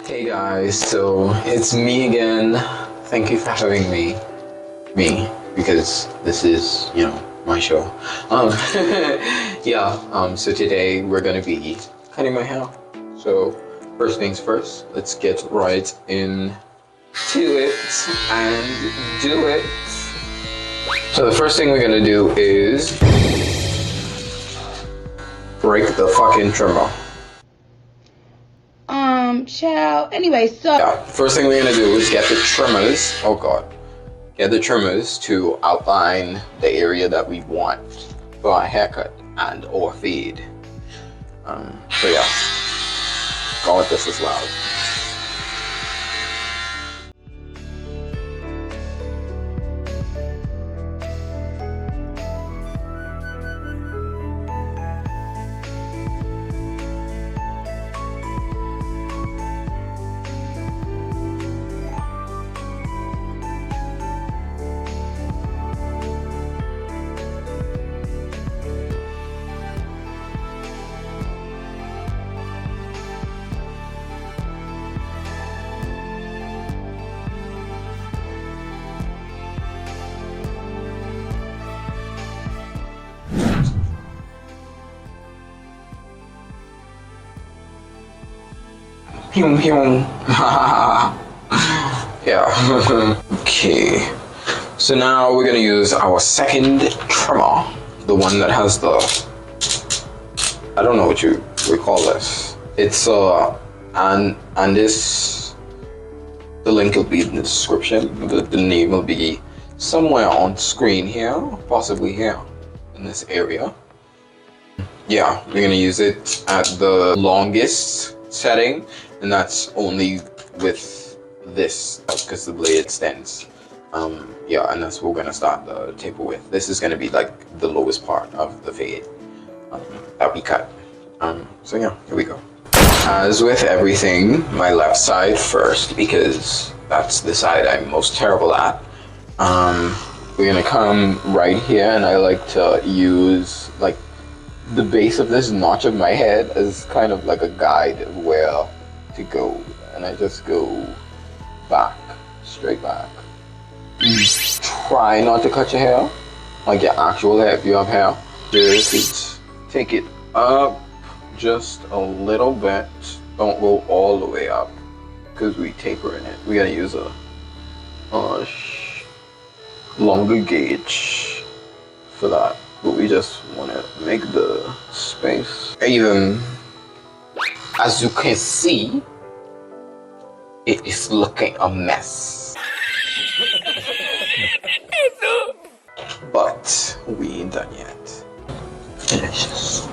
Hey guys, so it's me again. Thank you for having me. Because this is, my show. Um, so today we're gonna be cutting my hair. So, first things first, let's get right into it and do it. So, the first thing we're gonna do is break the fucking trimmer. Child. Anyway, so first thing we're gonna do is get the trimmers. Oh god. Get the trimmers to outline the area that we want for our haircut and or fade. God, this is loud. Pew pew. Yeah. Okay. So now we're gonna use our second trimmer, the one that has the, I don't know what you would call this. It's and this, the link will be in the description. The name will be somewhere on screen here, possibly here in this area. Yeah, we're gonna use it at the longest setting, and that's only with this because the blade extends. And that's what we're gonna start the taper with. This is gonna be like the lowest part of the fade that we cut. Here we go. As with everything, my left side first because that's the side I'm most terrible at. We're gonna come right here, and I like to use like the base of this notch of my head as kind of like a guide of where to go, and I just go back, straight back. Try not to cut your hair, like your actual hair if you have hair. Just take it up just a little bit. Don't go all the way up because we taper in it. We gotta use a longer gauge for that, but we just want to make the space even. As you can see, it is looking a mess. But we ain't done yet. Delicious.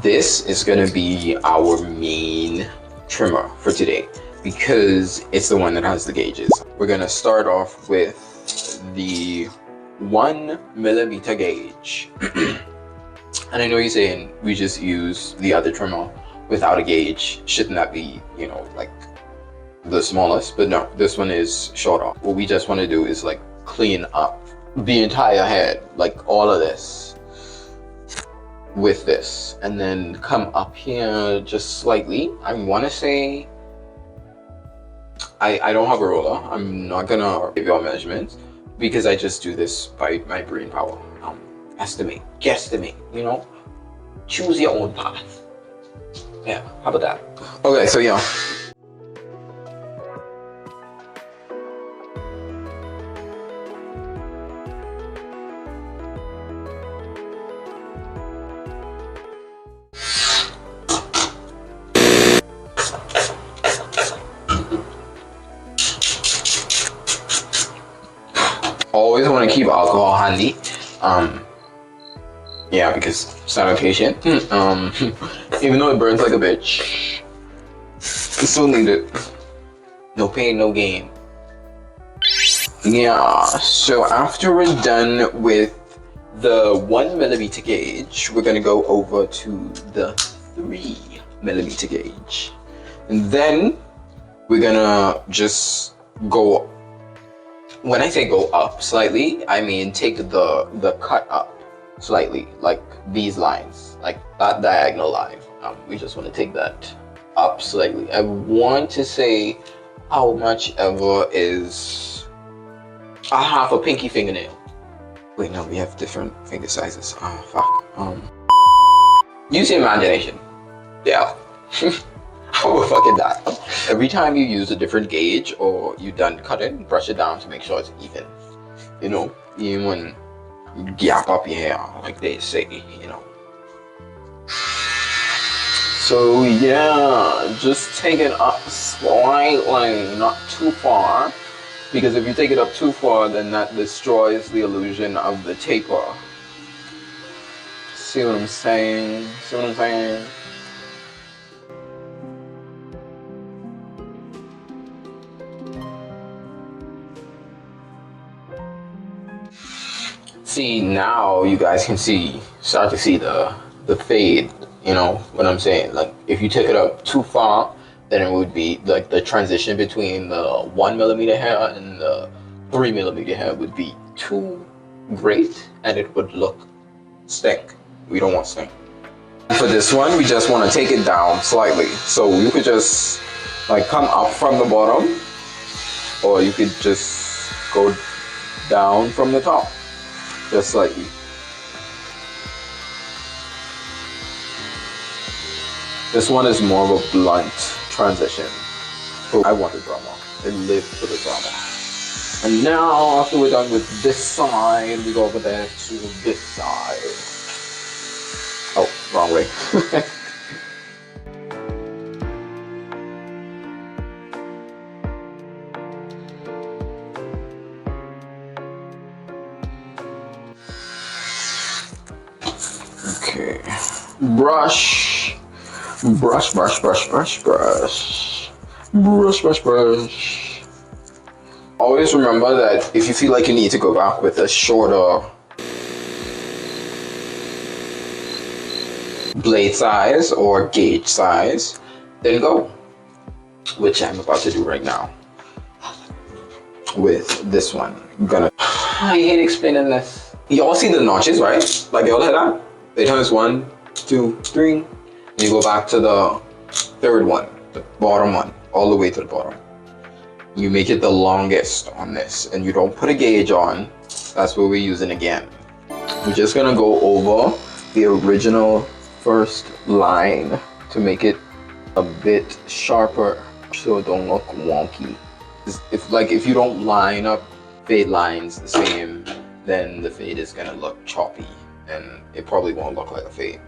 This is gonna be our main trimmer for today because it's the one that has the gauges. We're gonna start off with the 1mm gauge. And I know you're saying we just use the other trimmer without a gauge. Shouldn't that be, like the smallest? But no, this one is shorter. What we just want to do is like clean up the entire head, like all of this with this, and then come up here just slightly. I want to say, I don't have a roller. I'm not gonna give you all measurements because I just do this by my brain power. Estimate, guesstimate, choose your own path. Yeah, how about that? Okay, so yeah. Always want to keep alcohol handy. Because sanitation. Even though it burns like a bitch, you still need it. No pain, no gain. Yeah, so after we're done with the 1mm gauge, we're gonna go over to the 3mm gauge. And then we're gonna just go, when I say go up slightly, I mean take the cut up slightly, like these lines, like that diagonal line. We just want to take that up slightly. I want to say how much ever is a half a pinky fingernail. Wait, no, we have different finger sizes. Oh, fuck. Use your imagination. Yeah. I will fucking die. Every time you use a different gauge or you done cutting, brush it down to make sure it's even. You know, even when you gap up your hair, like they say, you know. So yeah, just take it up slightly, not too far. Because if you take it up too far, then that destroys the illusion of the taper. See what I'm saying? See what I'm saying? See, now you guys can start to see the fade, you know what I'm saying? Like, if you take it up too far, then it would be like the transition between the 1mm hair and the 3mm hair would be too great, and it would look stink. We don't want stink. For this one, we just want to take it down slightly. So you could just like come up from the bottom, or you could just go down from the top. Just slightly. This one is more of a blunt transition. So I want the drama. I live for the drama. And now, after we're done with this side, we go over there to this side. Oh, wrong way. Okay, brush. Always remember that if you feel like you need to go back with a shorter blade size or gauge size, then go, which I'm about to do right now with this one. I hate explaining this. Y'all see the notches, right? Like, y'all hear that? It has 1, 2, 3. You go back to the third one, the bottom one, all the way to the bottom. You make it the longest on this, and you don't put a gauge on. That's what we're using again. We're just gonna go over the original first line to make it a bit sharper, so it don't look wonky. If you don't line up fade lines the same, then the fade is gonna look choppy, and it probably won't look like a fade.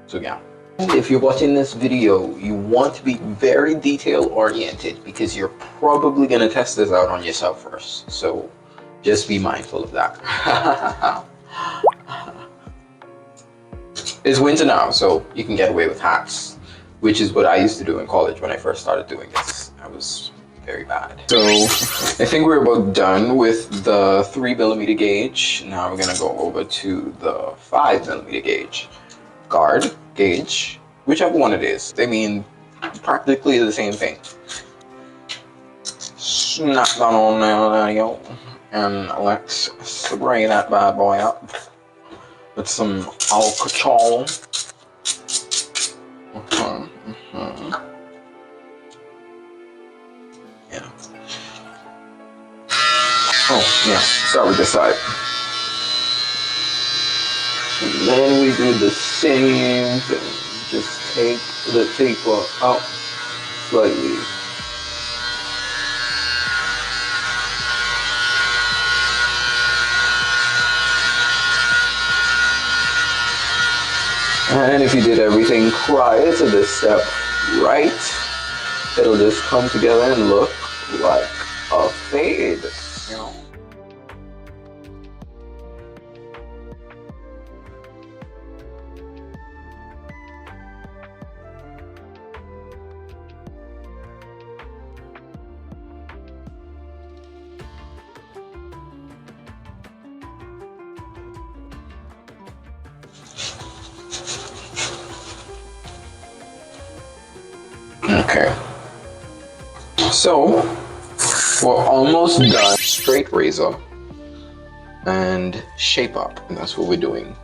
So yeah. If you're watching this video, you want to be very detail oriented because you're probably going to test this out on yourself first. So just be mindful of that. It's winter now, so you can get away with hats, which is what I used to do in college when I first started doing this. I was very bad. So I think we're about done with the 3mm gauge. Now we're going to go over to the 5mm gauge. Guard, gauge, whichever one it is. They mean practically the same thing. Snap that on there, yo. And let's spray that bad boy up with some alcohol. Yeah. Oh, yeah. Start with this side. And then we do the same thing. Just take the taper up slightly. And if you did everything prior to this step right, it'll just come together and look like a fade, you know. Okay, so we're almost done. Straight razor, and shape up, and that's what we're doing.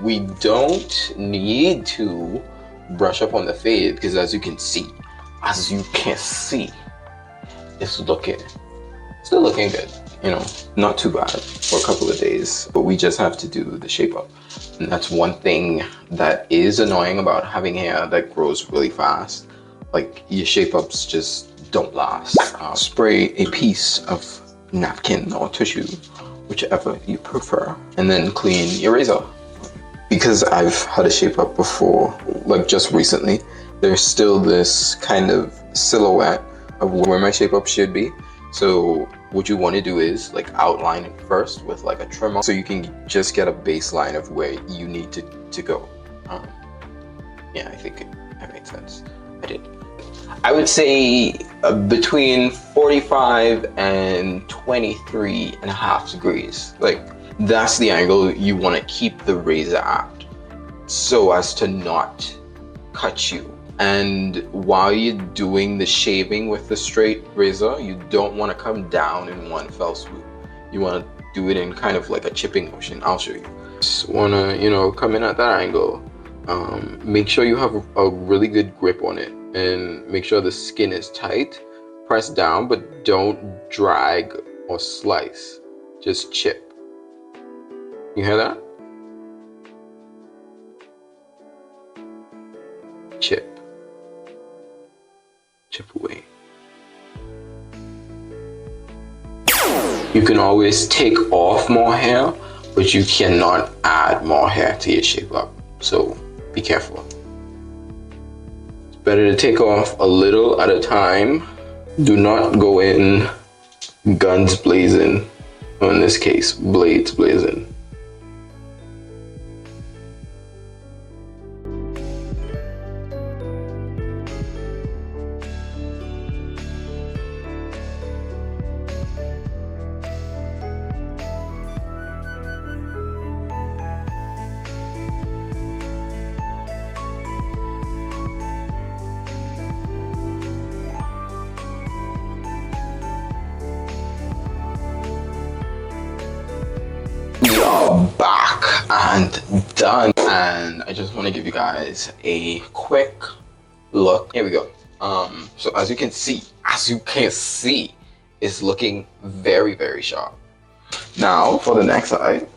We don't need to brush up on the fade because as you can see, it's still looking good. You know, not too bad for a couple of days, but we just have to do the shape up. And that's one thing that is annoying about having hair that grows really fast. Like, your shape ups just don't last. Spray a piece of napkin or tissue, whichever you prefer, and then clean your razor. Because I've had a shape up before, like just recently, there's still this kind of silhouette of where my shape up should be. So what you want to do is like outline it first with like a trimmer so you can just get a baseline of where you need to go. Yeah, I think that made sense. I did. I would say between 45 and 23.5 degrees. Like, that's the angle you want to keep the razor at so as to not cut you. And while you're doing the shaving with the straight razor, you don't want to come down in one fell swoop. You want to do it in kind of like a chipping motion. I'll show you. Just want to, you know, come in at that angle. Make sure you have a really good grip on it and make sure the skin is tight. Press down, but don't drag or slice. Just chip. You hear that? Chip. Chip away. You can always take off more hair, but you cannot add more hair to your shape up. So be careful. It's better to take off a little at a time. Do not go in guns blazing, or in this case, blades blazing. We are back and done, and I just want to give you guys a quick look. Here we go. So as you can see, it's looking very, very sharp. Now for the next side,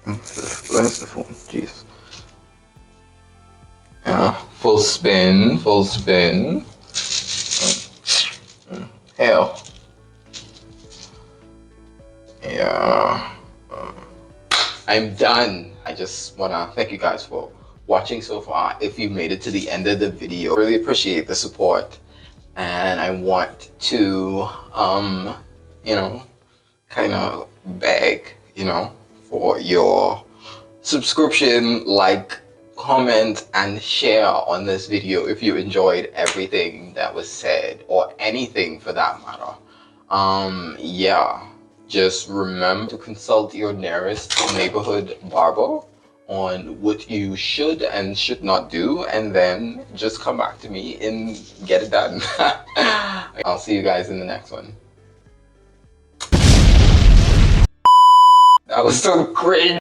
where's the phone? Jeez. Yeah, full spin. Hell. Yeah, I'm done. I just wanna thank you guys for watching so far. If you made it to the end of the video, really appreciate the support, and I want to you know, kind of beg, you know, for your subscription, like, comment, and share on this video if you enjoyed everything that was said, or anything for that matter. Yeah. Just remember to consult your nearest neighborhood barber on what you should and should not do, and then just come back to me and get it done. I'll see you guys in the next one. That was so cringe.